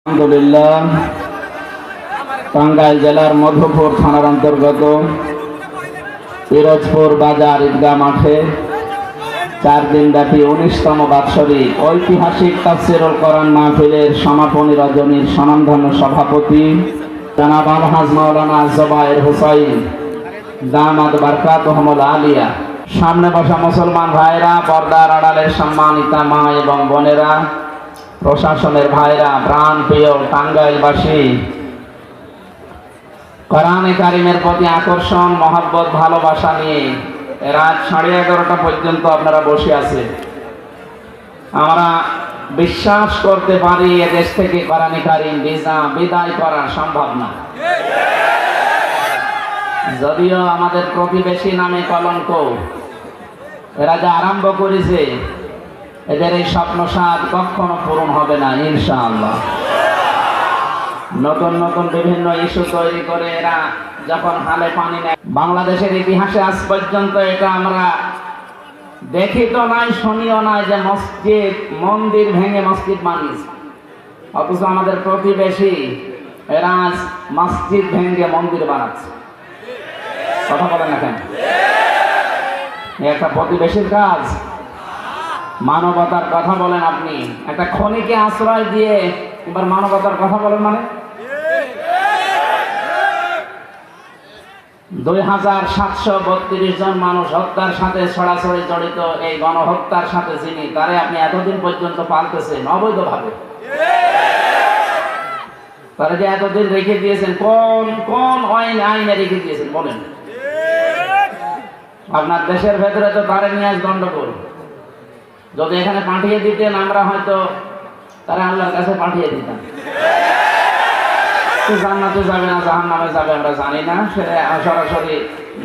আলহামদুলিল্লাহ, টাঙ্গাইল জেলার মধুপুর থানার অন্তর্গত পিরোজপুর বাজার ঈদগাহ মাঠে 4 দিনব্যাপী 19তম বাৎসরিক ঐতিহাসিক তাফসীরুল কোরআন মাহফিলের সমাপনী রজনীর স্বনামধন্য সভাপতি জনাব আলহাজ মাওলানা জুবায়ের হোসাইন দামাত বারকাতুহুমুল আলিয়া, সামনে বসা মুসলমান ভাইরা, পর্দার আড়ালের সম্মানিতা মা এবং বোনেরা, প্রশাসনের ভাইরা, প্রাণ প্রিয় টাঙ্গাইলবাসী, কোরআনে কারিমের প্রতি আকর্ষণ, মহব্বত, ভালোবাসা নিয়ে রাত 11:30 পর্যন্ত আপনারা বসে আছেন। আমরা বিশ্বাস করতে পারি এদেশ থেকে কোরআনে কারিম বিদায় করা সম্ভব না। যদিও আমাদের প্রতিবেশী নামে কলঙ্ক, এরা যা আরম্ভ করেছে এদের এই স্বপ্নসাদ কখনো পূরণ হবে না ইনশাআল্লাহ। নতুন নতুন বিভিন্ন ইস্যু তৈরি করে এরা যখন হালে পানি নেয়, বাংলাদেশের ইতিহাসে আজ পর্যন্ত এটা আমরা দেখি তো নাই, শুনিও নাই যে মন্দির ভেঙে মসজিদ বানিয়েছে। অথচ আমাদের প্রতিবেশী এরা আজ মসজিদ ভেঙে মন্দির বানাচ্ছে। কথা বলেন না কেন? একটা প্রতিবেশীর কাজ। মানবতার কথা বলেন আপনি, একটা খনিকে আশ্রয় দিয়ে এবার মানবতার কথা বলেন মানে? 2732 জন মানুষ হত্যার সাথে সরাসরি জড়িত, এই গণহত্যার সাথে যিনি, তারে আপনি এতদিন পর্যন্ত পালতেছেন অবৈধভাবে। তারা যে এতদিন রেখে দিয়েছেন, কোন আইনে রেখে দিয়েছেন বলেন? আপনার দেশের ভেতরে তো তারে নিয়ে আজ গন্ডগোল। যদি এখানে পাঠিয়ে দিতেন আমরা হয়তো তারা আল্লাহর কাছে পাঠিয়ে দিতাম। জান্নাতে যাবে না জাহান্নামে যাবে আমরা জানি না, সেটা সরাসরি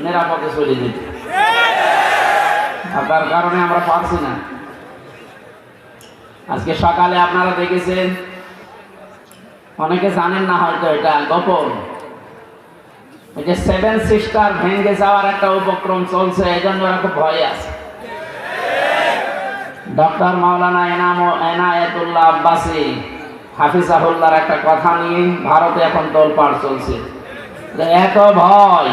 নিরাপদে চলে যেত। আর তার কারণে আমরা পারছি না। আজকে সকালে আপনারা দেখেছেন, অনেকে জানেন না হয়তো, এটা গোপন, এই যে 7 সিস্টার ভেঙে যাওয়ার একটা উপক্রম চলছে, এই জন্য ওরা খুব ভয়ে আছে। ডক্টর মাওলানা এনায়েতুল্লাহ আব্বাসী হাফিজাহুল্লাহর একটা কথা নিয়ে ভারতে এখন তোলপাড় চলছে। এত ভয়,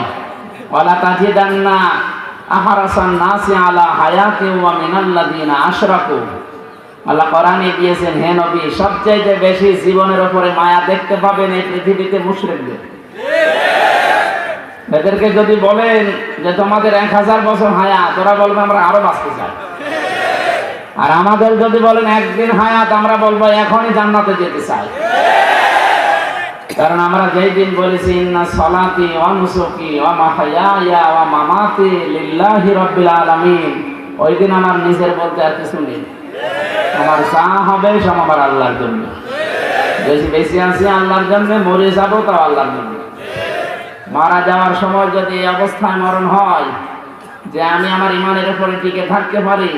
ওয়ালা তাজিদান্না আহরাসান নাসি আলা হায়াতি ওয়া মিনাল্লাযিনা আশরাকু। আল্লাহ কোরআনে দিয়েছেন, হে নবী, সবচেয়ে বেশি জীবনের উপরে মায়া দেখতে পাবেন এই পৃথিবীতে মুশরিকদের। এদেরকে যদি বলেন যে তোমাদের 1000 বছর হায়াত, ওরা বলবে আমরা আরো বাঁচতে চাই। আর আমাদের যদি বলেন একদিন হায়াত, আমরা বলবো এখনই জান্নাতে যেতে চাই। কারণ আমরা যেই দিন বলেছি ইন্না সলাতি ওয়া নুসুকি ওয়া মাহইয়ায়া ওয়া মামাতি লিল্লাহি রাব্বিল আলামিন, ওই দিন আমার নিজের বলতে আর কিছু নেই। আমার যা হবে সব আমার আল্লাহর জন্য। বেশি আছি আল্লাহর জন্য, মরে যাবো তাও আল্লাহর জন্য। মারা যাওয়ার সময় যদি এই অবস্থায় মরণ হয় যে আমি আমার ইমানের উপরে টিকে থাকতে পারি,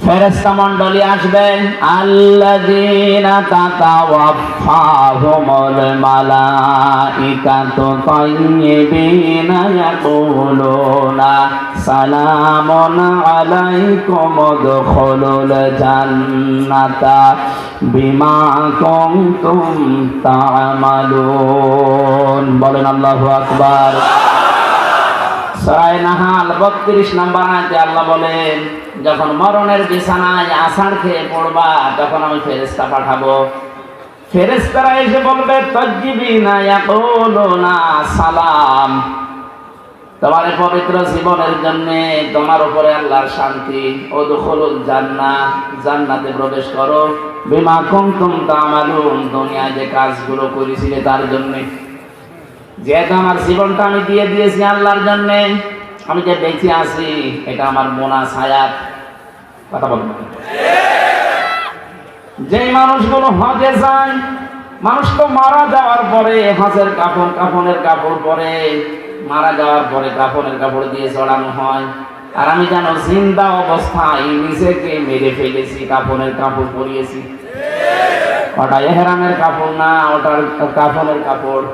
ফেরেশতা মণ্ডলী আসবেন, আল্লাযীনা তাতাওয়াফাহুমুল মালাইকাতু তাইয়্যিবিনা ইয়াকুলুনা সালামুন আলাইকুম উদখুলুল জান্নাতা বিমা কুনতুম তা'মালুন। বলেন আল্লাহু আকবার। সূরা নাহাল 32 নম্বর আয়াতে আল্লাহ বলেন, যখন মরণের বিছানায় আছাড় খেয়ে পড়বা, তখন আমি ফেরেশতা পাঠাবো। ফেরেশতারা এসে বলবে, তাজ্জিবিনা ইয়াকুলুনা সালাম, তোমার পবিত্র জীবনের জন্য তোমার উপরে আল্লাহর শান্তি। উদখুলুল জান্নাহ, জান্নাতে প্রবেশ করো। বিমা কুনতুম তা'মালুন, দুনিয়ায় যে কাজগুলো করেছিলে তার জন্য। যেহেতু আমার জীবনটা আমি দিয়ে দিয়েছি আল্লাহর জন্য, আমি যে বেঁচে আছি এটা আমার বোনাস হায়াত। কথা বলবো, যে মানুষগুলো হজে যায়, মানুষ তো মারা যাওয়ার পরে হজের কাফনের কাপড় পরে, মারা যাওয়ার পরে কাফনের কাপড় দিয়ে চড়ানো হয়। আর আমি যেন জিন্দা অবস্থায় নিজেকে মেরে ফেলেছি, কাফনের কাপড় পরিয়েছি। ওটা ইহরামের কাপড় না, ওটার কাফনের কাপড়।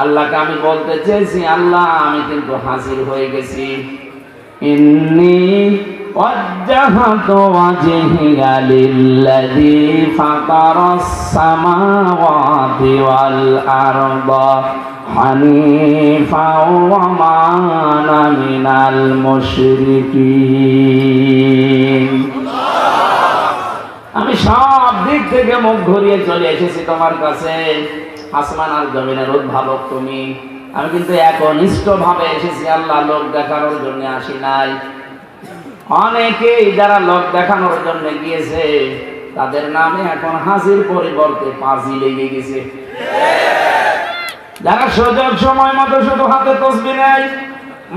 আল্লাহকে আমি বলতে চেয়েছি, আল্লাহ আমি কিন্তু হাজির হয়ে গেছি। ইন্নী وجهت وجهي للذي فطر السماوات والأرض حنيفا وما أنا من المشركين। আমি সব দিক থেকে মুখ ঘুরিয়ে চলে এসেছি তোমার কাছে, আসমান আর জমিনের উদ্ভাবক তুমি। আমি কিন্তু একনিষ্ঠ ভাবে এসেছি আল্লাহ, লোক দেখানোর জন্য আসি নাই। অনেকেই যারা লোক দেখানোর জন্য গিয়েছে তাদের নামে এখন হাসির পরিবর্তে পাজি লেগে গেছে। যারা সুযোগ সময় মতো শুধু হাতে তসবিহ নেয়,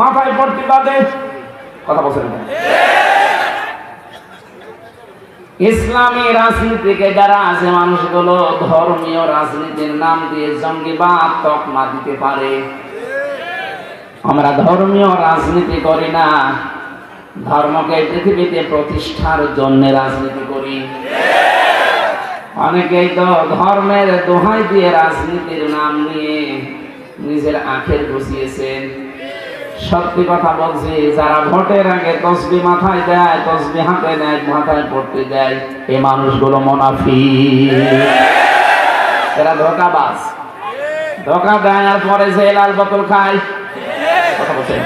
মাথায় পট্টি বাঁধে, কথা বলছেন না? ইসলামী রাজনীতিকে যারা আছে মানুষগুলো ধর্মীয় রাজনীতির নাম দিয়ে জঙ্গিবাদ তকমা দিতে পারে। আমরা ধর্মীয় রাজনীতি করি না, ধর্মকে পৃথিবীতে প্রতিষ্ঠার জন্য রাজনীতি করি। অনেকেই তো ধর্মের দোহাই দিয়ে রাজনীতির নাম নিয়ে নিজের আখের বসিয়েছেন। সত্যি কথা বলছি, যারা ভোটের আগে তসবিহ মাথায় দেয়, তসবিহ হাতে নেয়, মাথায় পড়তে দেয়, এই মানুষগুলো মুনাফিক, এরা ধোঁকাবাজ। ধোঁকা দেয় আর পরে যে লাল বোতল খায়, কথা বলছেন?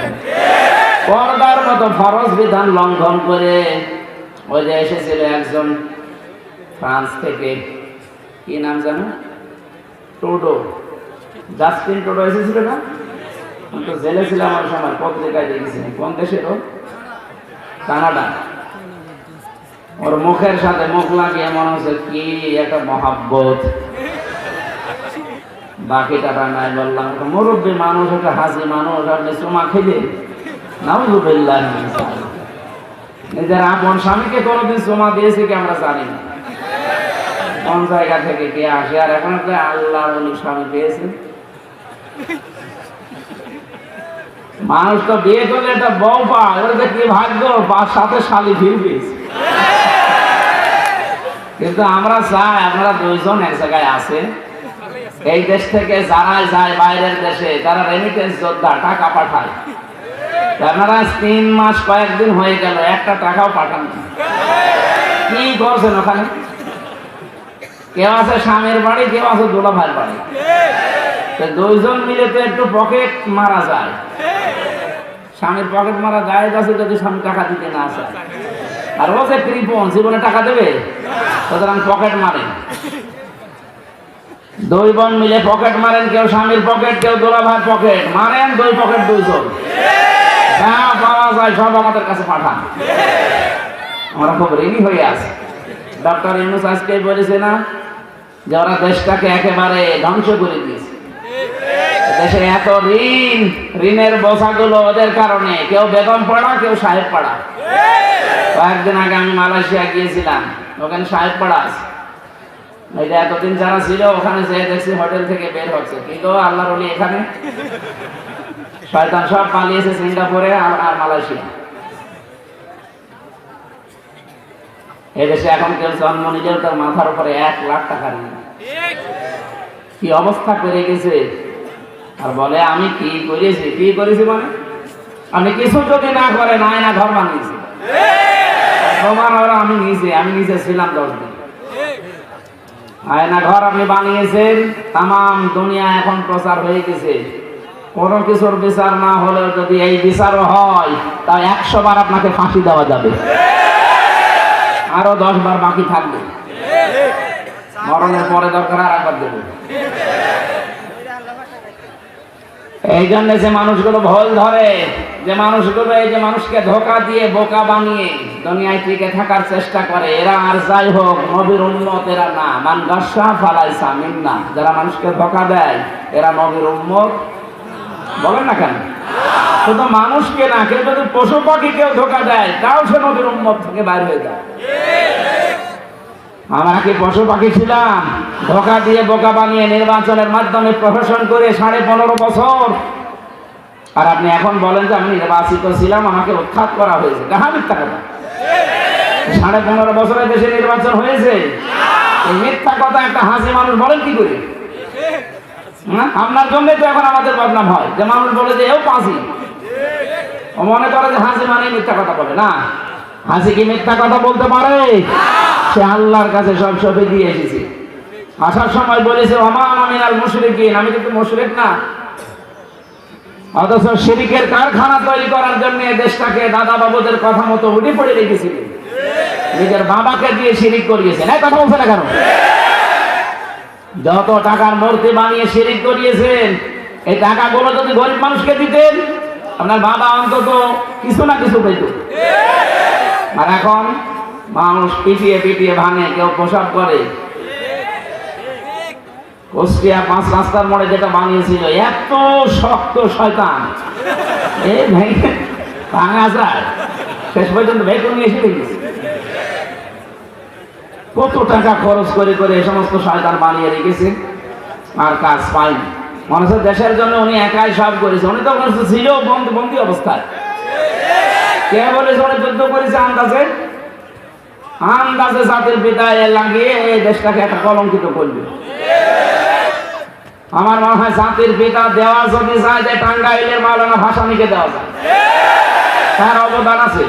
পর্দার মতো ফরজ বিধান লঙ্ঘন করে ওই যে এসেছিল একজন ফ্রান্স থেকে, কি নাম জানো? ট্রুডো, জাস্টিন ট্রুডো এসেছিল না? আমি তো জেলে ছিলাম ওই সময়, পত্রিকায় দেখেছি। কোন দেশের? কানাডা। ওর মুখের সাথে মুখ লাগিয়ে মনে হচ্ছে কি একটা মহাব্বত, বাকিটা নাই। বললাম মুরব্বী মানুষ, একটা হাসি মানুষ, আপনি চুমা খেলে নাউযুবিল্লাহ। নিজের আপন স্বামীকে কোনোদিন চুমা দিয়েছে কি আমরা জানি না, কোন জায়গা থেকে কে আসে। আর এখন একটা আল্লাহ বলি স্বামী পেয়েছে। মানুষ তো বিয়ে করলে একটা বউ পায়, ওটা কি ভাগ্য, সাথে শালি ফিরবে। কিন্তু আমরা চাই আপনারা দুইজন এক জায়গায় আছে, এই দেশ থেকে যারা যায় বাইরের দেশে, তারা রেমিটেন্স যোদ্ধা, টাকা পাঠায়। আপনারা 3 মাস কয়েকদিন হয়ে গেল একটা টাকাও পাঠান না। কি করছেন ওখানে? কেউ আছে স্বামীর বাড়ি, কেউ আছে দোলা ভাইয়ের বাড়ি। দুইজন মিলে তো একটু পকেট মারা যায়। স্বামীর পকেট মারা যায় যাচ্ছে যদি স্বামী টাকা দিতে না আসে। আর ও যে কৃপণ, জীবনে টাকা দেবে, সুতরাং পকেট মারেন। 2 বোন মিলে পকেট মারেন, কেউ স্বামীর পকেট, কেউ দোলা ভাইয়ের পকেট মারেন। 2 পকেট 2 জন, যা পাওয়া যায় সব আমাদের কাছে পাঠান। আমরা খুব ঋণী হয়ে আছি। ডক্টর ইউনূস আজকে বলেছে না যে ওরা দেশটাকে একেবারে ধ্বংস করে দিয়েছে। দেশে এত ঋণ, ঋণের বোঝাগুলো ওদের কারণে। কেউ বেগম পাড়া, কেউ সাহেব পাড়া। কয়েকদিন আগে আমি মালয়েশিয়া গিয়েছিলাম, ওখানে সাহেব পাড়া আছে। এই যে এতদিন যারা ছিল ওখানে যেয়ে দেখছি হোটেল থেকে বের হচ্ছে। কিন্তু আল্লাহর ওলি এখানে শয়তান সব পালিয়েছে সিঙ্গাপুরে আর মালয়েশিয়া। এদেশে এখন কেউ জন্ম নিলেও তার মাথার উপরে 1 লাখ টাকা ঋণ। কি অবস্থা করে গেছে। আর বলে আমি কি করেছি, কি করেছি মানে আমি কিছু যদি না করে নাই না ঘর বানিয়েছি। প্রমাণ ওরা আমি নিজে ছিলাম 10 দিন। আয়না ঘর আপনি বানিয়েছেন, তাম দুনিয়া এখন প্রচার হয়ে গেছে। কোনো কিছুর বিচার না হলেও যদি এই বিচারও হয়, তা 100 বার আপনাকে ফাঁসি দেওয়া যাবে, আরো 10 বার বাকি থাকবে। মরণের পরে দরকার আর একবার দেবে। এই জন্য যে মানুষগুলো ভুল ধরে, যে মানুষগুলো এই যে মানুষকে ধোঁকা দিয়ে বোকা বানিয়ে দুনিয়ায় টিকে থাকার চেষ্টা করে, এরা আর যাই হোক নবীর উম্মত এরা না। মান গাসা ফালাইসা মিন্না। যারা মানুষকে ধোঁকা দেয় এরা নবীর উম্মত বলেন না কেন? শুধু মানুষকে না, কেউ যদি পশু পাখি কেউ ধোঁকা দেয় তাও সে নবীর উম্মত থেকে বাইর হয়ে যায়। আমরা কি পশু পাখি ছিলাম? ধোঁকা দিয়ে বোকা বানিয়ে নির্বাচনের মাধ্যমে প্রশাসন করে 15.5 বছর। আর আপনি এখন বলেন যে আমি নির্বাচিত ছিলাম, আমাকে উৎখাত করা হয়েছে। কাহা মিথ্যা কথা। 15.5 বছরে দেশে নির্বাচন হয়েছে? এই মিথ্যা কথা একটা হাসি মানুষ বলেন কি করে? আপনার জন্যই তো এখন আমাদের বদনাম হয়, যে মানুষ বলে যে এও পাঁচি, ও মনে করে যে হাসি মানে মিথ্যা কথা বলে না। হাসি কি মিথ্যা কথা বলতে পারে? সে আল্লাহর কাছে সব সঁপে দিয়ে এসেছে। আসার সময় বলেছে ওমান আমিনাল মুশরিকিন, আমি কিন্তু মুশরিক না। অথচ শিরিকের কারখানা তৈরি করার জন্য দেশটাকে দাদা বাবুদের কথা মতো উঠে পড়ে রেখেছিলেন, নিজের বাবাকে দিয়ে শিরিক করিয়েছেন। এই কথা বলছে না কেন? যত টাকার মূর্তি বানিয়ে শিরিক করিয়েছেন, এই টাকাগুলো যদি গরিব মানুষকে দিতেন, আপনার বাবা অন্তত কিছু না কিছু পেত। আর এখন মানুষ পিটিয়ে পিটিয়ে ভাঙে, কেউ প্রসাব করে। কুষ্টিয়া 5 রাস্তার মোড়ে যেটা বানিয়েছিল, এত শক্ত শয়তান, এই ভেঙে ভাঙা যায়, শেষ পর্যন্ত ভেঙে নিয়ে এসে দেখেছি। কত টাকা খরচ করে করে এই সমস্ত শয়তান বানিয়ে রেখেছে, আর কাজ পায়নি। মনে হচ্ছে দেশের জন্য উনি একাই সব করেছে। উনি তো ছিল বন্দি অবস্থায়। কে বলেছে উনি যুদ্ধ করেছে? আন্দাজে আন্দাজে জাতির পিতা লাগিয়ে এই দেশটাকে একটা কলঙ্কিত করবে। আমার মনে হয় জাতির পিতা দেওয়া যদি যায়, যে টাঙ্গাইলের মাওলানা ভাসানীকে দেওয়া যায়, তার অবদান আছে।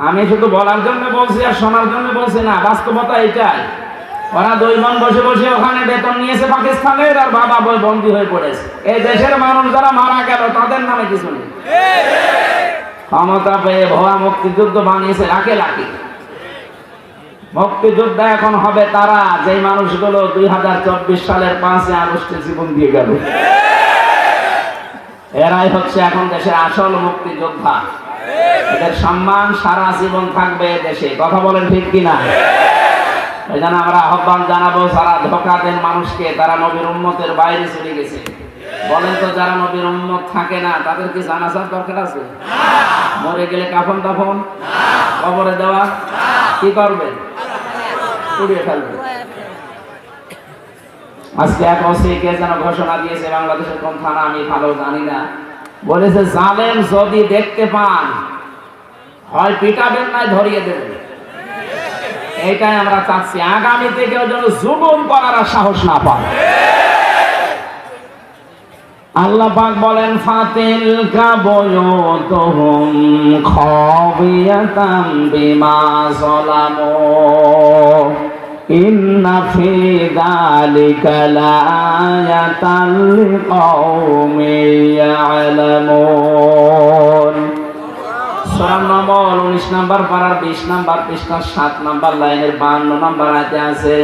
আমি শুধু বলার জন্য বলছি আর শোনার জন্য বলছি না, বাস্তবতা এটাই। ওরা 2 মন বসে বসে ওখানে বেতন নিয়েছে পাকিস্তানের, আর বাবা বই বন্দী হয়ে পড়েছে। এই দেশের মানুষ যারা মারা গেল তাদের নামে কিছু নেই। ক্ষমতা পেয়ে ভুয়া মুক্তিযুদ্ধ বানিয়েছে লাখে লাখে। মুক্তিযুদ্ধ এখন হবে তারা, যে মানুষগুলো 2024 সালের 5 আগস্টে জীবন দিয়ে গেল। এরাই হচ্ছে এখন দেশের আসল মুক্তিযোদ্ধা। এদের সম্মান সারা জীবন থাকবে দেশে। কথা বলেন ঠিক কিনা? এই জন্য আমরা আহ্বান জানাবো, যারা ধোঁকা দেন মানুষকে, তারা নবীর উম্মতের বাইরে চলে গেছে। বলেন তো, যারা নবীর উম্মত থাকে না তাদের কি জানাজার দরকার আছে? মরে গেলে কাফন দাফন, কবরে দেওয়া, কি করবেন? পুড়িয়ে ফেলবে। আজকে এক ওসিকে যেন ঘোষণা দিয়েছে, বাংলাদেশের কোন থানা আমি ভালো জানি না, বলেছে জালেম যদি দেখতে পান, হয় পিটাবেন না ধরিয়ে দেবেন। এইটাই আমরা চাচ্ছি, আগামীতে কেউ যেন জুলুম করার সাহস না পায়। আল্লাহ পাক বলেন ফাতিল কাবয়ুতুহুম খাবিয়াতাম বিমা যালামু ইন্না ফি যালিকা লাআয়াতান লিকাওমিন ইয়ালামুন। সূরা নম্বর 19 নম্বর পারার 20 নম্বর পৃষ্ঠা 7 নম্বর লাইনের 52 নম্বর আয়াতে আছে,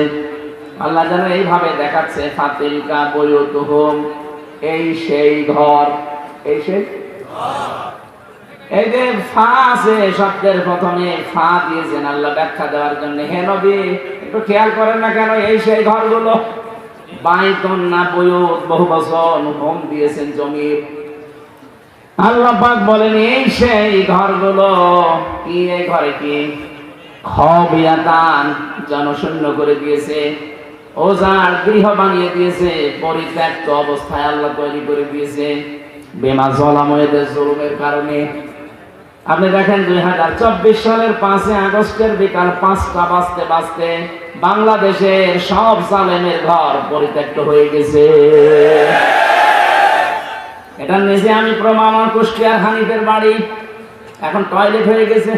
আল্লাহ যেন এইভাবে দেখাচ্ছে ফাতিল কাবয়ুতুহুম, এই সেই ঘর, এই সেই এই যে ফা আছে শব্দের প্রথমে ফা দিয়েছেন আল্লাহ ব্যাখ্যা দেওয়ার জন্য। হে নবী, একটু খেয়াল করেন না কেন এই সেই ঘরগুলো? বাইতুন না বুয়ুত, বহু বচন, হোম দিয়েছেন জমির। আল্লাহ পাক বলেন এই সেই ঘরগুলো। কি এই ঘরে কি? খাবিয়াতান, জনশূন্য করে দিয়েছে। ওজার গৃহ বানিয়ে দিয়েছে, পরিত্যক্ত অবস্থায় আল্লাহ তৈরি করে দিয়েছে বিমা যালামু, এদের জুলুমের কারণে। আপনি দেখেন 2024 সালের 5 আগস্টের বিকাল 5টা বাজতে বাজতে বাংলাদেশের সব জালেমের ঘর পরিত্যক্ত হয়ে গেছে। এটা নিজে আমি প্রমাণ। কুষ্টিয়ার হানিফের বাড়ি এখন টয়লেট হয়ে গেছে।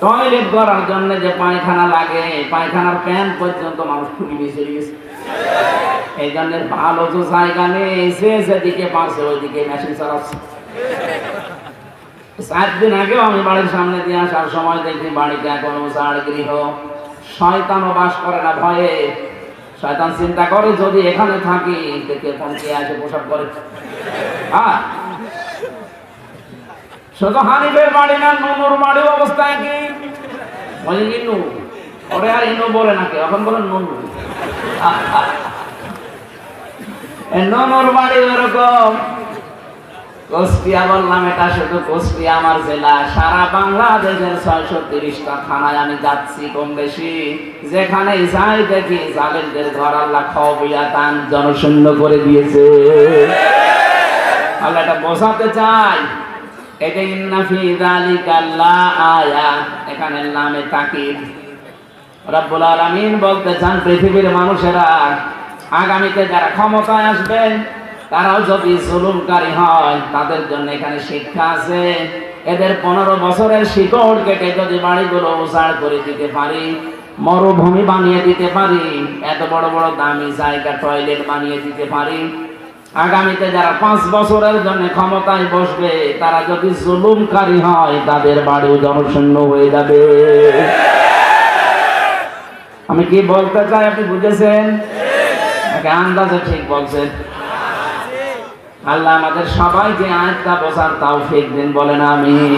টয়লেট করার জন্য যে পায়খানা লাগে, পায়খানার প্যান পর্যন্ত মানুষ খুবই বেঁচে গেছে। এই জন্য ভালো তো জায়গা নেই, যেদিকে পারছে ওইদিকে মেশিন চালাচ্ছে। 4 দিন আগেও আমি বাড়ির সামনে দিয়ে আসার সময় দেখি বাড়িতে এখনো উজাড় গৃহ। শয়তানও বাস করে না ভয়ে। শয়তান চিন্তা করে যদি এখানে থাকি দেখে কোন কে আসে পোশাক করে। শুধু হানিফের বাড়ি না, নুনুর বাড়ি অবস্থা কি? বলে ইনু, ওরে আর ইনু বলে নাকি, এখন বলেন নুনু। নুনুর বাড়ি ওরকম। কুষ্টিয়া বললাম, এটা শুধু কুষ্টিয়া আমার জেলা, সারা বাংলাদেশের 630টা থানায় আমি যাচ্ছি কম বেশি। যেখানে যাই দেখি জালেমদের ঘর আল্লাহ খাবিয়াতান, জনশূন্য করে দিয়েছে। আল্লাহ এটা বোঝাতে চাই। এটা ইন্না ফি যালিকা লাআয়াত, এখানে নামে তাকিদ। রব্বুল আলামিন বলতে চান পৃথিবীর মানুষেরা আগামীতে যারা ক্ষমতায় আসবেন তারাও যদি জুলুমকারী হয় তাদের জন্য এখানে শিক্ষা আছে। এদের 15 বছরের শিকড় কেটে যদি বাড়িগুলো উজাড় করে দিতে পারি, মরুভূমি বানিয়ে দিতে পারি, এত বড় বড় দামি জায়গা টয়লেট বানিয়ে দিতে পারি, আগামীতে যারা 5 বছরের জন্য ক্ষমতায় বসবে তারা যদি জুলুমকারী হয় তাদের বাড়িও জনশূন্য হয়ে যাবে। আমি কি বলতে চাই আপনি বুঝেছেন? আন্দাজে ঠিক বলছেন। আল্লাহ আমাদের সবাইকে আয়াতটা বোঝার তৌফিক দিন, বলেন আমিন।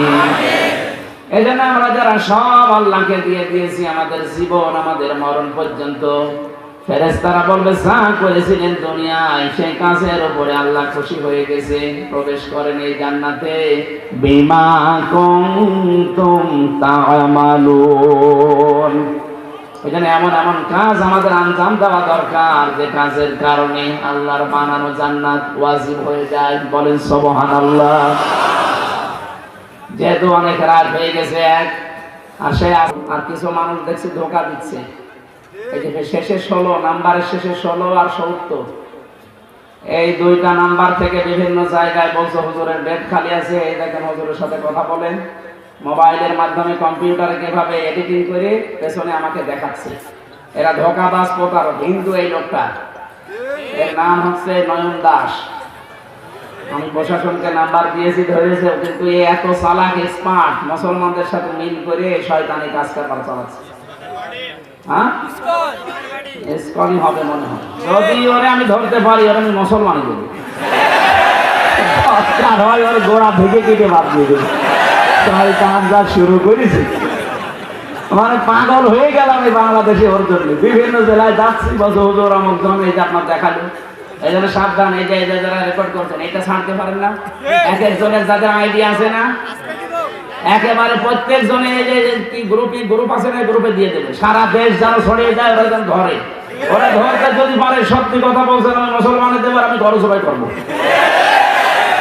এই জন্য আমরা যারা সব আল্লাহকে দিয়ে দিয়েছি আমাদের জীবন আমাদের মরণ পর্যন্ত, ফেরেশতারা বলবে যা করেছিলেন দুনিয়ায় সেই কাজের উপরে আল্লাহ খুশি হয়ে গেছে, প্রবেশ করেন এই জান্নাতে। বিমা কুনতুম তা'মালুন। এখানে এমন এমন কাজ আমাদের আঞ্জাম দেওয়া দরকার যে কাজের কারণে আল্লাহর বানানো জান্নাত ওয়াজিব হয়ে যায়, বলেন সুবহানাল্লাহ। যেহেতু অনেক রাত হয়ে গেছে আর কিছু মানুষ দেখছি ধোঁকা দিচ্ছে। এই যে শেষে 16 নাম্বারের শেষে 16 আর 70, এই দুইটা নাম্বার থেকে বিভিন্ন জায়গায় বলছে হুজুরের বেড খালি আছে, এই দেখেন হুজুরের সাথে কথা বলেন। মোবাইলের মাধ্যমে কম্পিউটারে কিভাবে এডিটিং করে পেছনে আমাকে দেখাচ্ছে। এরা ধোঁকাবাজ প্রতারক। হিন্দু এই লোকটা, এর নাম হচ্ছে নয়ন দাস। আমি প্রশাসনকে নাম্বার দিয়েছি, ধরেছে, কিন্তু এ এত চালাক স্মার্ট, মুসলমানদের সাথে মিল করে শয়তানি কাজ কারবার চালাচ্ছে। হ্যাঁ, ইসকনই হবে মনে হয়। যদি ওরে আমি ধরতে পারি ওরে আমি মুসলমানই দেবো, ওর গোড়া থেকে কেটে বাদ দিয়ে দেবো। শয়তান যা শুরু করেছে, মানে পাগল হয়ে গেলাম এই বাংলাদেশে ওর জন্য। বিভিন্ন জেলায় যাচ্ছি, বলছে হুজুর অমুক জন এই যে আপনার দেখালো। এই জন্য সাবধান, এই যে যারা রেকর্ড করছেন এটা ছাড়তে পারেন না। এক একজনের যাদের আইডিয়া আছে না, একেবারে প্রত্যেক জনে এই যে কি গ্রুপ আছে না, গ্রুপে দিয়ে দেবে। সারা দেশ যেন ছড়িয়ে যায়, ওরা যেন ধরে। ওরা ধরতে যদি পারে, সত্যি কথা বলছেন, আমি মুসলমানের দেবো, আমি ঘর সবাই করবো।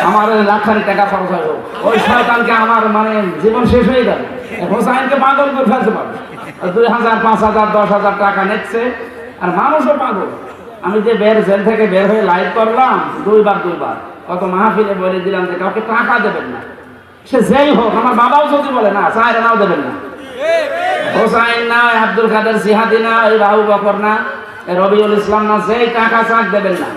আমার লাখখানি টাকা খরচ হয়, ওই শয়তানকে আমার মানে জীবন শেষ হয়ে যাবে। হোসাইনকে পাগল করে ফেলতে পারবে, 2000, 5000, 10,000 টাকা নিচ্ছে, আর মানুষও পাগল। আমি যে জেল থেকে বের হয়ে লাইভ করলাম দুইবার, কত মাহফিলে বলে দিলাম যে কাউকে টাকা দেবেন না, সে যেই হোক। আমার বাবাও যদি বলে না, চায় নাও দেবেন না। হোসাইন না, আব্দুল কাদের জিহাদি না, এই আবু বকর না, রবিউল ইসলাম না, যেই টাকা চাক দেবেন না।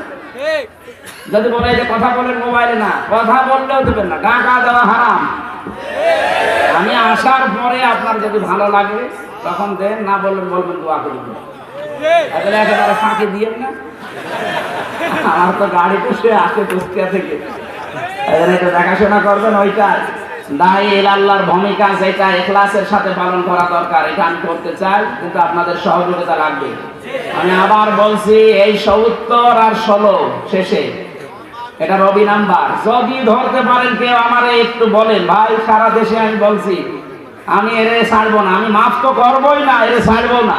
যদি বলে যে কথা বলেন মোবাইলে, না, কথা বললেও দেবেন না, টাকা দেওয়া হারাম। আমি আসার পরে আপনার যদি ভালো লাগে তখন দেন, না বলবেন দোয়া করি, একেবারে ফাঁকি দিয়েন না। আমার তো গাড়ি পুষে আসে কুষ্টিয়া থেকে, এটা দেখাশোনা করবেন। ওইটা দায়ী আল্লাহর ভূমিকা যেটা ইখলাসের সাথে পালন করা দরকার, এটা আমি করতে চাই, কিন্তু আপনাদের সহযোগিতা লাগবে। আমি আবার বলছি, এই 70 আর 16 শেষে এটা রবি নাম্বার। যদি ধরতে পারেন কেউ আমারে একটু বলেন, ভাই সারা দেশে আমি বলছি আমি এরে ছাড়বো না, আমি মাফ তো করবোই না, এরে ছাড়বো না।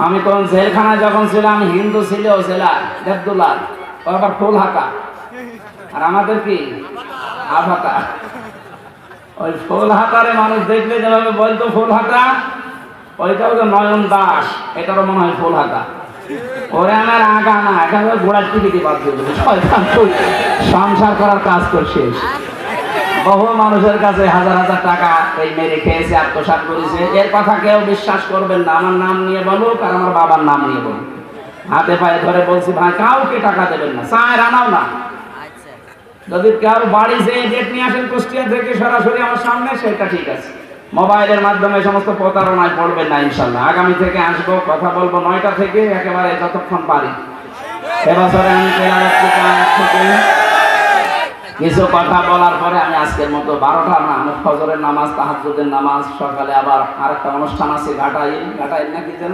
আমি তখন জেলখানায় যখন ছিলাম, হিন্দু ছিল জেলা দেবদুলাল, ও আবার ফুল হাতা, আর আমাদের কি আভাতা। ওই ফুল হাতারে মানুষ দেখলে যেভাবে বলতো ফুল হাতা, ওইটাও তো নয়ন দাস, এটারও মনে হয় ফুল হাতা। ওরে আমার আগা না, এখানে গোড়ার টিকিটি বাদ দিয়ে দেবে। সংসার করার কাজ করছে, বহু মানুষের কাছে হাজার টাকা এই মেরে খেয়েছে, আত্মসাৎ করেছে। এর কথা কেউ বিশ্বাস করবেন না। আমার নাম নিয়ে বলুক আর আমার বাবার নাম নিয়ে বলুক, হাতে পায়ে ধরে বলছি, ভাই কাউকে টাকা দেবেন না, চায় আনাও না। যদি কেউ বাড়ি যেয়ে ডেট নিয়ে আসেন কুষ্টিয়া থেকে সরাসরি আমার সামনে, সেটা ঠিক আছে। মোবাইলের মাধ্যমে সমস্ত প্রতারণায় পড়বেন না ইনশাল্লাহ। আগামী থেকে আসবো, কথা বলবো 9টা থেকে একেবারে যতক্ষণ পারি। এবছরে আমি কিছু কথা বলার পরে আমি আজকের মতো 12টা না, আমি ফজরের নামাজ, তাহাজ্জুদের নামাজ, সকালে আবার আরেকটা অনুষ্ঠান আছে ঘাটাইল নাকি যেন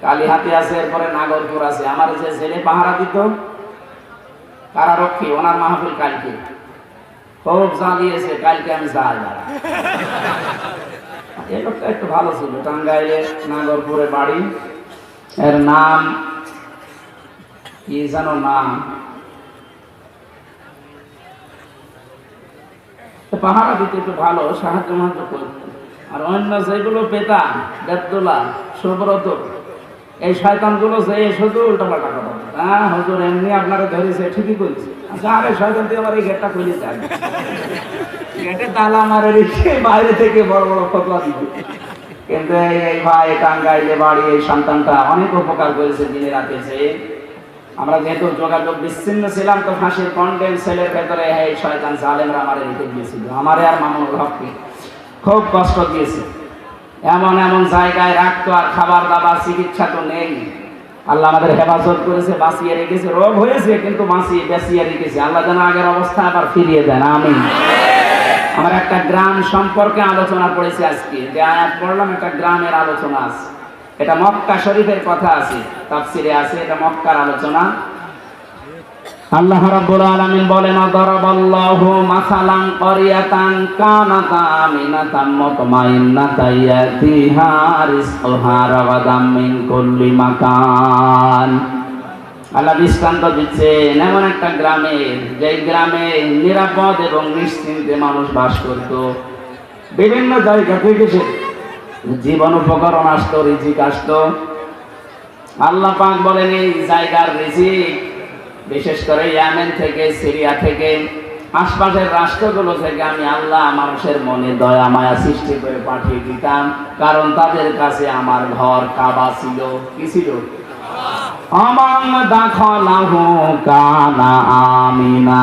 কালীহাতি আছে, এরপরে নাগরপুর আছে। আমার যে ছেলে পাহারা দিত কারারক্ষী, ওনার মাহফিল কালকে, খুব জানিয়েছে, কালকে আমি যাই না। এই লোকটা একটু ভালো ছিল, টাঙ্গাইলে নাগরপুরে বাড়ি, এর নাম কি জানো, নাম পাহারা দিতে একটু ভালো সাহায্য করত। আর অন্য যেগুলো পেতাম, দেবদুল্লাহ, সুব্রত, এই শয়তানগুলো যে শুধু উল্টাপাল্টা কথা, হ্যাঁ হুজুর এমনি আপনারা ধরেছে, ঠিকই বলছে। আচ্ছা, আরে শয়তান তুই আমার এই গেটটা খুলে যায়, গেটে তালা মারে রেখে বাইরে থেকে বড় বড় ফতোয়া দিবে। কিন্তু এই ভাই টাঙ্গাইলে বাড়ি, এই সন্তানটা অনেক উপকার করেছে দিনে রাতে। যে আমরা যেহেতু যোগাযোগ বিচ্ছিন্ন ছিলাম, তো ফাঁসির কন্ডেম সেলের ভেতরে এই শয়তান জালেমরা আমারে রেখে দিয়েছিল, আমারে আর মামুনুল হককে খুব কষ্ট দিয়েছে। এমন এমন জায়গায় রাখতো, আর খাবার দাবার চিকিৎসা তো নেই। আল্লাহ আমাদের হেফাজত করেছে, বাঁচিয়ে রেখেছে। রোগ হয়েছে কিন্তু বাঁচিয়ে রেখেছে। আল্লাহ যেন আগের অবস্থা আবার ফিরিয়ে দেন, আমিন। আমার একটা গ্রাম সম্পর্কে আলোচনা করেছি আজকে, যে আয়াত পড়লাম, একটা গ্রামের আলোচনা আছে। এটা মক্কা শরীফের কথা আছে, তাফসিরে আছে, এটা মক্কার আলোচনা। আল্লাহ রাব্বুল আলামিন বলেন, দারাবাল্লাহু মাসালান ক্বরিয়াতান কানাত আমিনাতাম মুতমাইন্নাতান ইয়াতিহা রিজকুহা রাগাদাম মিন কুল্লি মাকান। আল্লাহ দৃষ্টান্ত দিচ্ছেন এমন একটা গ্রামে, যে গ্রামে নিরাপদ এবং নিশ্চিন্তে মানুষ বাস করত। বিভিন্ন জায়গা থেকে জীবন উপকরণ আসতো, রিজিক আসতো। আল্লাহ পাক বলেন, এই জায়গার রিজিক বিশেষ করে ইয়েমেন থেকে, সিরিয়া থেকে, আশপাশের রাষ্ট্রগুলো থেকে আমি আল্লাহ মানুষের মনে দয়া মায়া সৃষ্টি করে পাঠিয়ে দিতাম, কারণ তাদের কাছে আমার ঘর কাবা ছিল। কি ছিল? আমান দাখালাহু কানা আমিনা।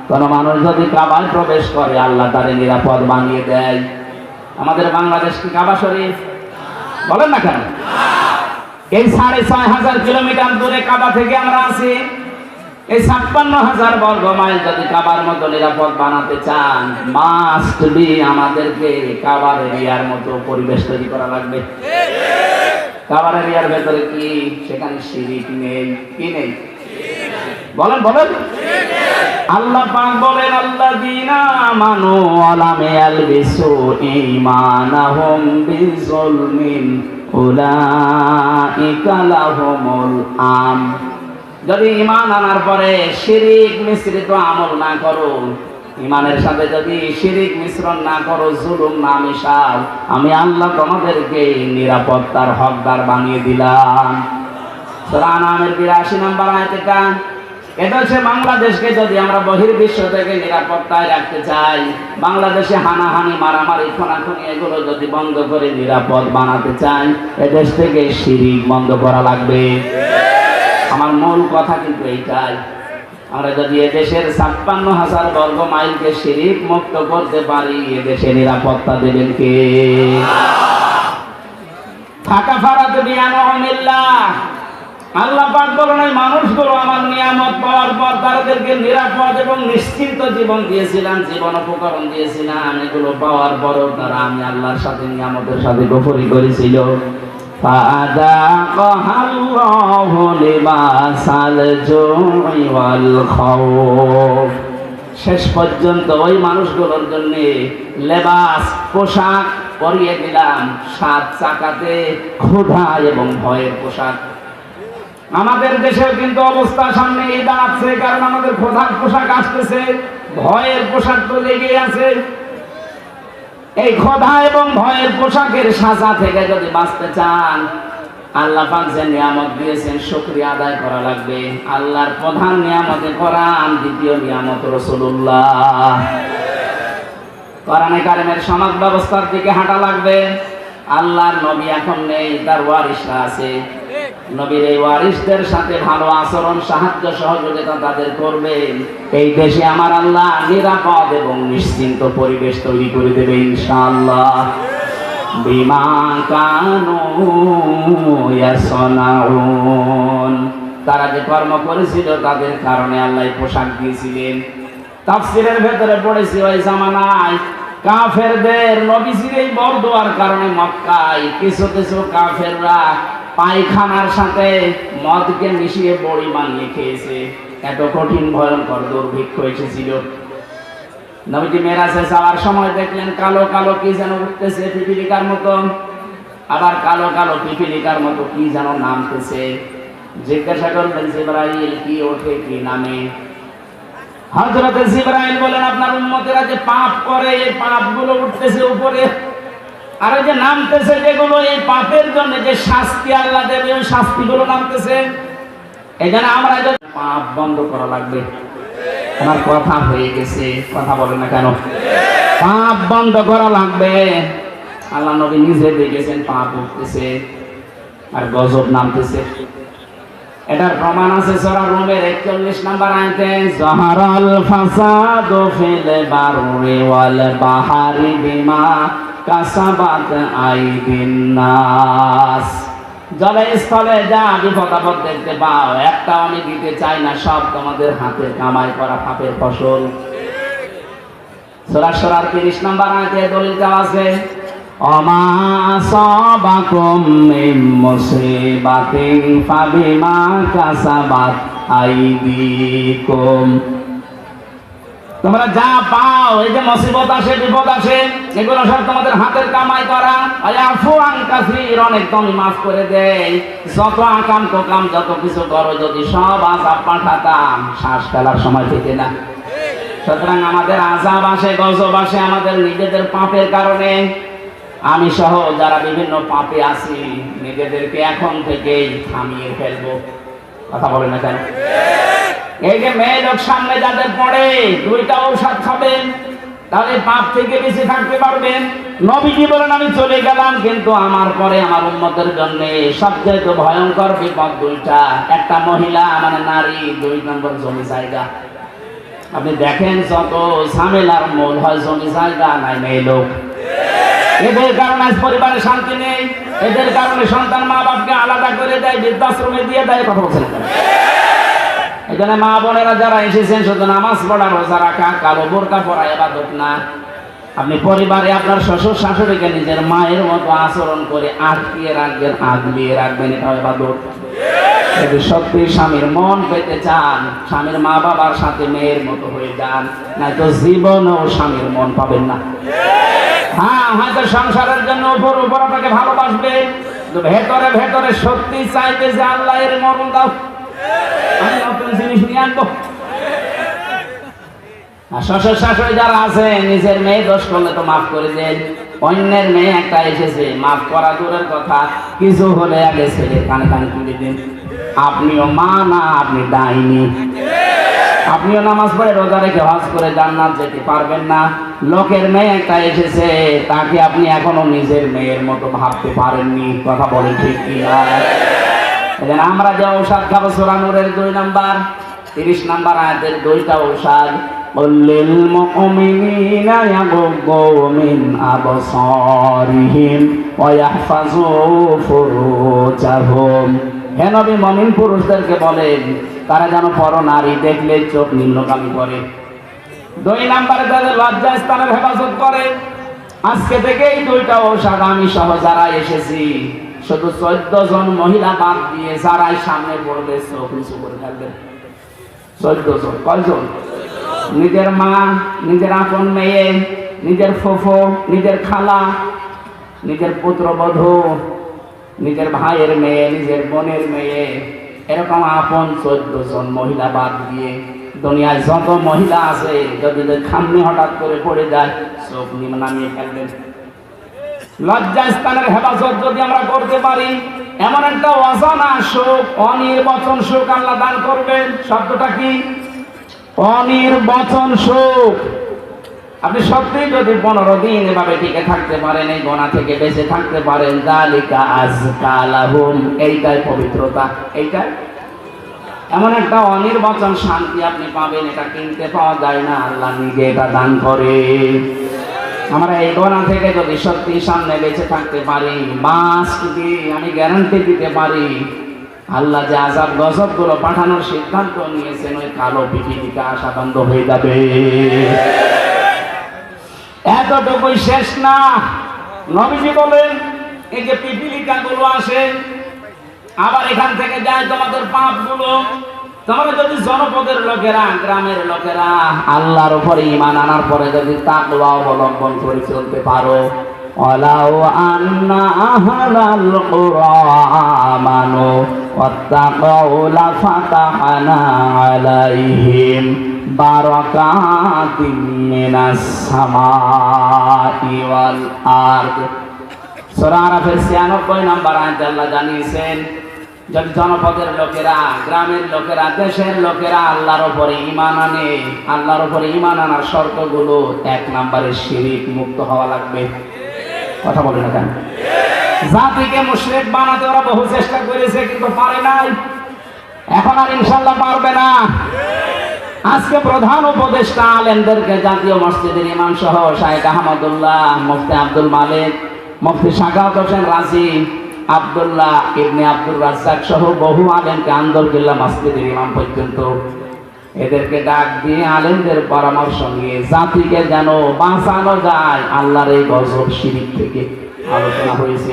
কোন মানুষ যদি কাবায় প্রবেশ করে, আল্লাহ তারে নিরাপদ বানিয়ে দেয়। আমাদের বাংলাদেশ কি কাবা শরীফ? বলেন না কেন? এই ৬,৫০০ কিলোমিটার দূরে কাবা থেকে আমরা আছি। এই ৫৬,০০০ বর্গ মাইল যদি কাবার মতো নিরাপদ বানাতে চান, মাস্ট বি আমাদেরকে কাবার এরিয়ার মতো পরিবেশ তৈরি করা লাগবে। কাবার এরিয়ার ভেতরে কি সেখানে শিরিক নেই? কি নেই? বলেন বলেন। আল্লাহ পাক বলেন, আল্লাযীনা আমানু ওয়া লাম ইয়ালবিসু ঈমানাহুম বিযুলমিন উলাইকা লাহুমুল আম। যদি ঈমান আনার পরে শিরিক মিশ্রিত আমল না করো, ঈমানের সাথে যদি শিরিক মিশ্রণ না করো, জুলুম না মিশাও, আমি আল্লাহ তোমাদেরকে নিরাপত্তার হকদার বানিয়ে দিলাম। সূরা আনামের ৮২ নম্বর আয়াত। এটা হচ্ছে বাংলাদেশকে যদি আমরা বহির্বিশ্ব থেকে নিরাপত্তায় রাখতে চাই, বাংলাদেশে হানাহানি, মারামারি, খুনাখুনি এগুলো যদি বন্ধ করে নিরাপদ বানাতে চাই, এদেশ থেকে শিরিক বন্ধ করা লাগবে। আমার মূল কথা কিন্তু এইটাই। আমরা যদি এদেশের ৫৬,০০০ বর্গ মাইলকে শিরিক মুক্ত করতে পারি, এদেশে নিরাপত্তা দেবেন কে? ফাঁকা ফারাতে বিআনউমিল্লাহ। আল্লাহ পাক বলেন, এই মানুষগুলো আমার নিয়ামত পাওয়ার পর তাদেরকে নিরাপদ এবং নিশ্চিন্ত জীবন দিয়েছিলাম, জীবন উপকরণ দিয়েছিলাম। এগুলো পাওয়ার পরও তারা আমি আল্লাহর সাথে, নিয়ামতের সাথে কুফরি করেছিল। ফাযাকাল্লাহু লিবাসাল জুই ওয়াল খাউফ। শেষ পর্যন্ত ওই মানুষগুলোর জন্য লেবাস, পোশাক পরিয়ে দিলাম, ৭ চাকাতে ক্ষুধা এবং ভয়ের পোশাক। আমাদের দেশেও কিন্তু অবস্থা সামনে এই দাঁড়াচ্ছে, কারণ আমাদের ক্ষুধার পোশাক আসতেছে, ভয়ের পোশাক তো লেগেই আছে। এই ক্ষুধা এবং ভয়ের পোশাকের সাজা থেকে যদি বাঁচতে চান, আল্লাহ পাক যে নিয়ামত দিয়েছেন শুকরিয়া আদায় করা লাগবে। আল্লাহর প্রধান নিয়ামতে কোরআন, দ্বিতীয় নিয়ামত রাসূলুল্লাহ। কোরআনে কারিমের সমাজ ব্যবস্থার দিকে হাঁটা লাগবে। আল্লাহর নবী এখন নেই, তার ওয়ারিসরা আছে। নবীর এই ওয়ারিসদের সাথে ভালো আচরণ, সাহায্য, সহযোগিতা তাদের করবেন। এই দেশে আমার আল্লাহ নিরাপদ এবং নিশ্চিন্ত পরিবেশ তৈরি করে দেবে ইনশাআল্লাহ। বিমা কানু ইয়াসনাউন। তারা যে কর্ম করেছিল তাদের কারণে আল্লাহ পোশাক দিয়েছিলেন। তাফসীরের ভেতরে পড়েছি, ওই জামানায় কাফেরদের নবীজির এই বরদোয়ার কারণে মক্কায় কিছু কিছু কাফেররা পায়খানার সাথে মদকে মিশিয়ে বড়ি বানিয়ে খেয়েছে। এত কঠিন ভয়ঙ্কর দুর্ভিক্ষ এসেছিল। নবীজি মেরাজে যাওয়ার সময় দেখলেন কালো কালো কি যেন উঠতেছে পিপিলিকার মতো, আবার কালো কালো পিপিলিকার মতো কি যেন নামতেছে। জিজ্ঞাসা করলেন, জিবরাইল কি ওঠে কি নামে? হযরত জিবরাইল বলেন, আপনার উম্মতেরা যে পাপ করে, এই পাপগুলো উঠতেছে উপরে। আর ওই যে নামতেছে যেগুলো এই পাপের জন্য যে শাস্তি আল্লাহ দেবে, ওই শাস্তিগুলো নামতেছে। এই জন্য আমরা পাপ বন্ধ করা লাগবে। আমার কথা হয়ে গেছে, কথা বলে না কেন? পাপ বন্ধ করা লাগবে। আল্লাহ নবী নিজে দেখেছেন পাপ উঠতেছে আর গজব নামতেছে। এটার প্রমাণ আছে সূরা রুমের 41 নম্বর আয়াতে, যাহারাল ফাসাদু ফিল বাররি ওয়াল বাহরি বিমা কাসাবাত আইদিন নাস। জলে স্থলে যা বিপদ আপদ দেখতে পাও, একটা আমি দিতে চাই না, সব তোমাদের হাতের কামাই করা পাপের ফসল। সূরা শুরার 30 নম্বর আয়াতে দলিল দেওয়া আছে, ওমা আসাবাকুম মিন মুসিবাতিন ফাবিমা কাসাবাত আইদিকুম। তোমরা যা পাও, এই যে মুসিবত আসে, বিপদ আসে, এগুলো সব তোমাদের হাতের কামাই করা। আয়াফু আন কাসীর, অনেক তুমি মাফ করে দেয়। যত আকাম কোকাম যত কিছু করো, যদি সব আযাব পাঠাতাম, শ্বাস ফেলার সময় পেতে না। সুতরাং আমাদের আযাব আসে, গজব আসে আমাদের নিজেদের পাপের কারণে। আমি সহ যারা বিভিন্ন পাপে আছি, নিজেদেরকে এখন থেকেই থামিয়ে ফেলবো। কথা বলে না কেন? এই যে মেয়ে লোক সামনে যাদের পড়ে, 2টা ঔষধ খাবেন, তাহলে পাপ থেকে বেঁচে থাকতে পারবেন। নবীজি বলেন, আমি চলে গেলাম, কিন্তু আমার পরে আমার উম্মতের জন্য সবচেয়ে ভয়ঙ্কর বিপদ 2টা। একটা মহিলা মানে নারী, 2 নম্বর জমি জায়গা। আপনি দেখেন যত ঝামেলার মূল হয় জমি জায়গা নাই মেয়ে লোক। এদের কারণে পরিবারে শান্তি নেই, এদের কারণে সন্তান মা বাপকে আলাদা করে দেয়, বৃদ্ধাশ্রমে দিয়ে দেয়। কথা বলছেন এখানে মা বোনেরা যারা এসেছেন, শুধু নামাজ পড়া, রোজা রাখা, কালো বোরকা পরা ইবাদত না। আপনি পরিবারে আপনার শ্বশুর শাশুড়িকে নিজের মায়ের মতো আচরণ করে আটকিয়ে রাখবেন, আগলিয়ে রাখবেন, এটা ইবাদত। যদি সত্যি স্বামীর মন পেতে চান, স্বামীর মা বাবার সাথে মেয়ের মতো হয়ে যান, নয়তো জীবনেও স্বামীর মন পাবেন না। হ্যাঁ, হয়তো সংসারের জন্য উপর উপর আপনাকে ভালোবাসবে, কিন্তু ভেতরে ভেতরে সত্যি চাইবে যে আল্লাহ এর মরণ দাও, আমি নতুন জিনিস নিয়ে আনবো। শ্বশুর শাশুড়ি যারা আছে, নিজের মেয়ে দোষ করলে তো মাফ করে দেন। অন্যের মেয়ে একটা এসেছে, মাফ করা দূরের কথা, কিছু হলে আগে ছেলে কানে কানে তুলে দিন। আপনিও মা না, আপনি ডাইনি। আপনিও নামাজ পড়ে রোজা রেখে হজ করে জান্নাত যেতে পারবেন না। লোকের মেয়ে একটা এসেছে, তাকে আপনি এখনো নিজের মেয়ের মতো ভাবতে পারেননি। কথা বলেন ঠিক কি না? আমরা যে ঔষধ খাবো, সূরা নূরের 2 নম্বর 30 নম্বর আয়াতের 2টা ঔষধ, লিল মুমিনিনা ইয়াগুদ্দু মিন আবসারিহিম ওয়া ইয়াহফাযু ফুরুজাহুম। হে নবী, মুমিন পুরুষদেরকে বলেন তারা যেন পরনারী দেখলে চোখ নিম্নগামী করে। 2 নম্বরে তাদের লজ্জা স্থানের হেফাজত করে। আজকে থেকে এই 2টা ঔষধ আমি সহ যারা এসেছি, শুধু 14 জন মহিলা বাদ দিয়ে যারাই সামনে পড়বে চোখ নিচু করে থাকবেন। 14 জন। কয়জন? নিজের মা, নিজের আপন মেয়ে, নিজের ফুফু, নিজের খালা, নিজের পুত্রবধূ, নিজের ভাইয়ের মেয়ে, নিজের বোনের মেয়ে, এরকম আপন 14 জন মহিলা বাদ দিয়ে দুনিয়ায় যত মহিলা আছে, যদি খামনি হঠাৎ করে পড়ে যায়, চোখ নামিয়ে ফেলবেন। লজ্জা স্থানের হেফাজত যদি আমরা করতে পারি, এমন একটা অজানা সুখ, অনির্বচন সুখ আল্লাহ দান করবেন। শব্দটা কি? অনির্বচন সুখ। আপনি সত্যি যদি 15 দিন এভাবে টিকে থাকতে পারেন, এই গোনা থেকে বেঁচে থাকতে পারেন, যালিকা আযকা লাহুম, এইটাই পবিত্রতা। এইটাই এমন একটা অনির্বচন শান্তি আপনি পাবেন, এটা কিনতে পাওয়া যায় না, আল্লাহ নিজে এটা দান করে। আমরা এই গোনা থেকে যদি সত্যি সামনে বেঁচে থাকতে পারি, মাস্ক দিয়ে আমি গ্যারান্টি দিতে পারি, আল্লাহ যে আযাব গজব গুলো পাঠানোর সিদ্ধান্ত নিয়েছেন, ওই কালো পৃথিবীতে আসা বন্ধ হয়ে যাবে। এতটুকুই শেষ না, নবীজি বলেন এই যে পিপিলিকা গুলো আসে, আবার এখান থেকে যায় তোমাদের পাপ গুলো। তোমরা যদি জনপদের লোকেরা, গ্রামের লোকেরা আল্লাহর উপরে ঈমান আনার পরে যদি তাকওয়া অবলম্বন করে চলতে পারো, ওয়ালাউ আন্না আহলাল কুরা আমানু ওয়াত্তাকাউ লাফাতাহনা আলাইহিম বারাকাতিম মিনাস সামাই ওয়াল আরদ। সূরা আরাফের 96 নম্বর আয়াতে আল্লাহ জানিয়েছেন, যদি জনপদের লোকেরা, গ্রামের লোকেরা, দেশের লোকেরা আল্লাহর উপরে ঈমান আনে, আল্লাহর উপরে ঈমান আনার শর্তগুলো 1 নম্বরে শিরক মুক্ত হওয়া লাগবে। কথা বলে না কেন? জাতিকে মুশরিক বানাতে ওরা বহু চেষ্টা করেছে, কিন্তু পারে নাই। এখন আর ইনশাআল্লাহ পারবে না। আজকে প্রধান উপদেষ্টা আলেমদেরকে জাতীয় মসজিদের ইমাম সহ শাইখ আহমদুল্লাহ, মুফতি আব্দুল মালিক, মুফতি সাখাওয়াত হোসেন রাজি, আব্দুল্লাহ ইবনে আব্দুর রাজ্জাক সহ বহু আলেমকে আন্দরকিল্লা মসজিদের ইমাম পর্যন্ত এদেরকে ডাক দিয়ে আলেমদের পরামর্শ নিয়ে জাতিকে যেন বাঁচানো যায় আল্লাহর এই গজব শিরক থেকে আলোচনা হয়েছে।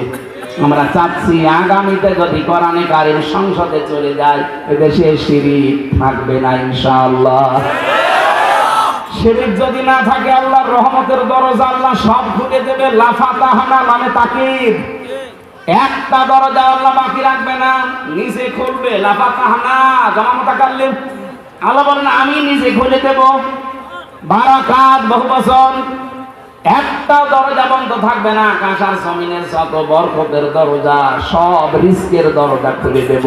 আমরা চাচ্ছি আগামীতে যদি কোরআনে কারীম সংসদে চলে যায়, এদেশে শিরক থাকবে না ইনশাআল্লাহ। শিরক যদি না থাকে আল্লাহর রহমতের দরজা আল্লাহ সব খুলে দেবে। লাফাতাহানা মানে তাকিদ, একটা দরজা আল্লাহ বাকি রাখবে না, নিচে খুলবে। লাফাতাহানা জামা মুতাকাল্লিম, আল্লাহ বলেন আমি নিজে খুলে দেব। বারাকাত বহু বছর, একটা দরজা বন্ধ থাকবে না। আকাশ আর জমিনের যত বরকতের দরজা, সব রিজিকের দরজা খুলে দেব।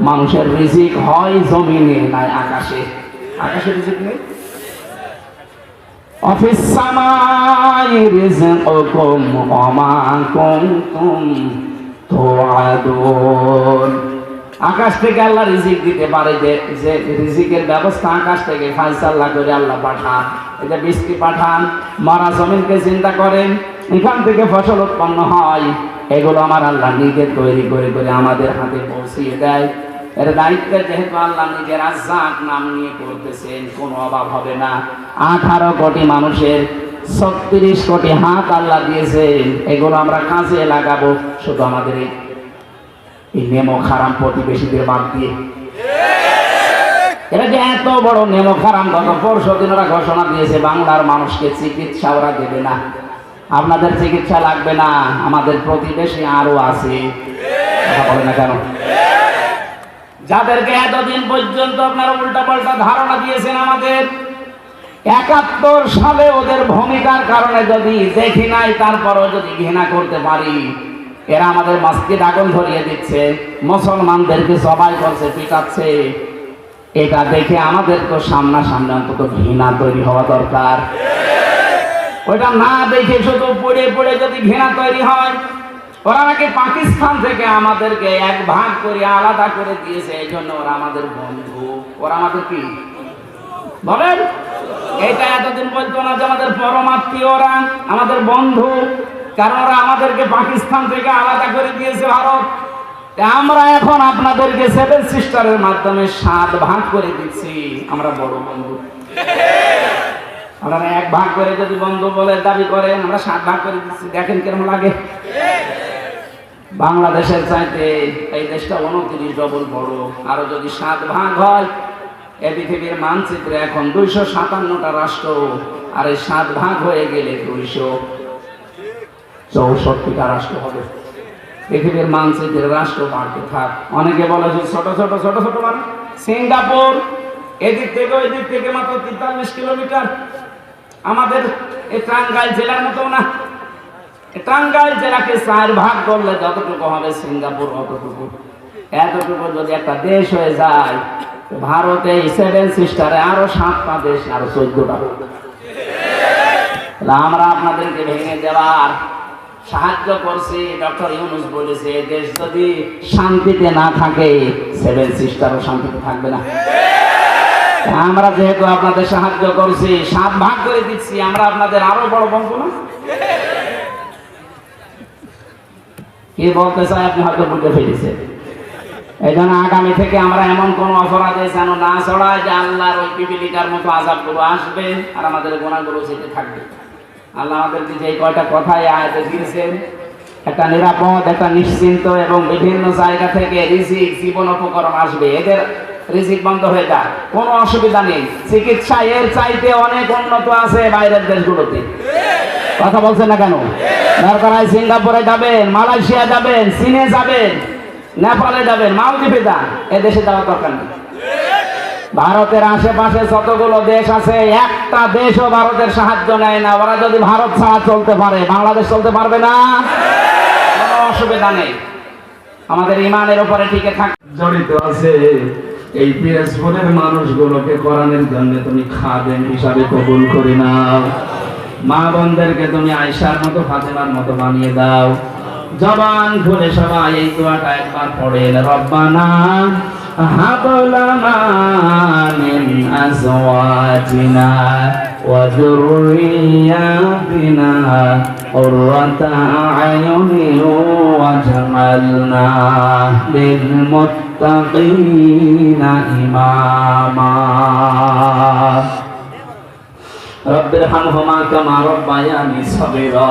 মানুষের রিজিক হয় জমিনে, নাই আকাশে। আকাশে রিজিক নেই। অফিস সামাই রিজকুকুম ওয়া মা কুনতুম তুআদুন। আকাশ থেকে আল্লাহ রিজিক দিতে পারে, যে রিজিকের ব্যবস্থা আকাশ থেকে ফায়সালা করে আল্লাহ পাঠান। এটা বৃষ্টি পাঠান, মারা জমিনকে চিন্তা করেন, এখান থেকে ফসল উৎপন্ন হয়। এগুলো আমার আল্লাহ নিজে তৈরি করে করে আমাদের হাতে পৌঁছিয়ে দেয়। এর দায়িত্ব যেহেতু আল্লাহ নিজের রাজ্জাক নাম নিয়ে করতেছেন, কোনো অভাব হবে না। 18 কোটি মানুষের 36 কোটি হাত আল্লাহ দিয়েছেন, এগুলো আমরা কাজে লাগাবো। শুধু আমাদের এই নেমো খারাম প্রতিবেশীদের বাদ দিয়ে। এটা যে এত বড় নেমো খারাম, গত পরশুদিন ওরা ঘোষণা দিয়েছে বাংলার মানুষকে চিকিৎসা ওরা দেবে না। আপনাদের চিকিৎসা লাগবে না, আমাদের প্রতিবেশী আরো আছে। কথা বলে না কেন? যাদেরকে এতদিন পর্যন্ত আপনারা উল্টা পাল্টা ধারণা দিয়েছেন, আমাদের 71 সালে ওদের ভূমিকার কারণে যদি দেখি নাই, তারপরও যদি ঘৃণা করতে পারি, এরা আমাদের মসজিদ আগুন ধরিয়ে দিচ্ছে, মুসলমানদেরকে সবাই করছে, পিটাচ্ছে। এটা দেখে আমাদের তো সামনাসামনি অন্তত ঘৃণা তৈরি হওয়া দরকার। ওইটা না দেখে শুধু পড়ে পড়ে যদি ঘৃণা তৈরি হয়, ওরা নাকি পাকিস্তান থেকে আমাদেরকে এক ভাগ করে আলাদা করে দিয়েছে, এই জন্য ওরা আমাদের বন্ধু। ওরা আমাদের কি বলেন? এটা এতদিন বলতো না যে আমাদের পরমাত্মীয়, ওরা আমাদের বন্ধু, কারণ ওরা আমাদেরকে পাকিস্তান থেকে আলাদা করে দিয়েছে ভারত। আমরা এখন আপনাদেরকে 7 সিস্টারের মাধ্যমে 7 ভাগ করে দিচ্ছি, আমরা বড় বন্ধু। আপনারা 1 ভাগ করে যদি বন্ধু বলে দাবি করেন, আমরা 7 ভাগ করে দিচ্ছি, দেখেন কেমন লাগে। বাংলাদেশের চাইতে এই দেশটা 29 ডবল বড়। আরো যদি 7 ভাগ হয়, এই পৃথিবীর মানচিত্রে এখন 257টা রাষ্ট্র, আর এই 7 ভাগ হয়ে গেলে 264টা রাষ্ট্র হবে। পৃথিবীর মানচিত্রের রাষ্ট্র বাড়তে থাক। অনেকে বলে যে ছোট ছোট ছোট ছোট মানে সিঙ্গাপুর, এদিক থেকে ওই দিক থেকে মাত্র 43 কিলোমিটার। আমাদের এই টাঙ্গাইল জেলার মতো না। টাঙ্গাইল জেলাকে 4 ভাগ করলে যতটুকু হবে সিঙ্গাপুর অতটুকু। এতটুকু যদি একটা দেশ হয়ে যায়, ভারতে 7 সিস্টারে আরো 7টা দেশ, আরো 14টা। আমরা আপনাদেরকে ভেঙে দেওয়ার সাহায্য করছি। ডক্টর ইউনূস বলেছে, দেশ যদি শান্তিতে না থাকে, 7 সিস্টারও শান্তিতে থাকবে না। আমরা যেহেতু আপনাদের সাহায্য করছি, 7 ভাগ করে দিচ্ছি, আমরা আপনাদের আরো বড় বন্ধু না? কি বলতে চাই আপনি হয়তো বুঝতে পেরেছেন। এই জন্য আগামী থেকে আমরা এমন কোন অপরাধে যেন না ছড়ায় যে আল্লাহর ওই পিপিলিকার মতো আযাবগুলো আসবে আর আমাদের গুনাহগুলো যেতে থাকবে। আল্লাহ আমাদেরকে যে কয়টা কথায় আয়াতে দিয়েছেন, একটা নিরাপদ, একটা নিশ্চিন্ত এবং বিভিন্ন জায়গা থেকে রিজিক, জীবন উপকরণ আসবে। এদের রিজিক বন্ধ হয়ে যায়, কোনো অসুবিধা নেই। চিকিৎসা এর চাইতে অনেক উন্নত আছে বাইরের দেশগুলোতে। কথা বলছেন না কেন? দরকার হয় সিঙ্গাপুরে যাবেন, মালয়েশিয়া যাবেন, চীনে যাবেন, নেপালে যাবেন, মালদ্বীপে যান, এদেশে যাওয়ার দরকার নেই। ভারতের আশেপাশে যতগুলো দেশ আছে, একটা দেশও ভারতের সাহায্য নেয় না। ওরা যদি ভারত ছাড়া চলতে পারে, বাংলাদেশ চলতে পারবে না। কোনো অসুবিধা নেই, আমাদের ইমানের উপরে টিকে থাক জড়িত আছে। এই পিরোজপুরের মানুষগুলোকে কোরআনের জন্য তুমি খাদেম হিসাবে কবুল করে নাও। মা বোনদেরকে তুমি আয়েশার মতো ফাতেমার মতো বানিয়ে দাও। জবান খুলে সবাই এই দোয়াটা একবার পড়েন, রব্বানা হাব লানা মিন আজওয়াজিনা ওয়া যুররিয়াতিনা কুররাতা আ'য়ুনিন ওয়াজআলনা লিল মুত্তাকিনা ইমামা। রব্বিরহামহুমা কামা রাব্বায়ানি সগীরা।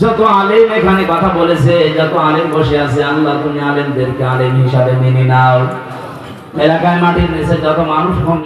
যত আলেম এখানে কথা বলেছে, যত আলেম বসে আছে, আল্লাহ তুমি আলেমদেরকে আলেম হিসাবে মেনে নাও। এলাকায় মাটির নিচে যত মানুষ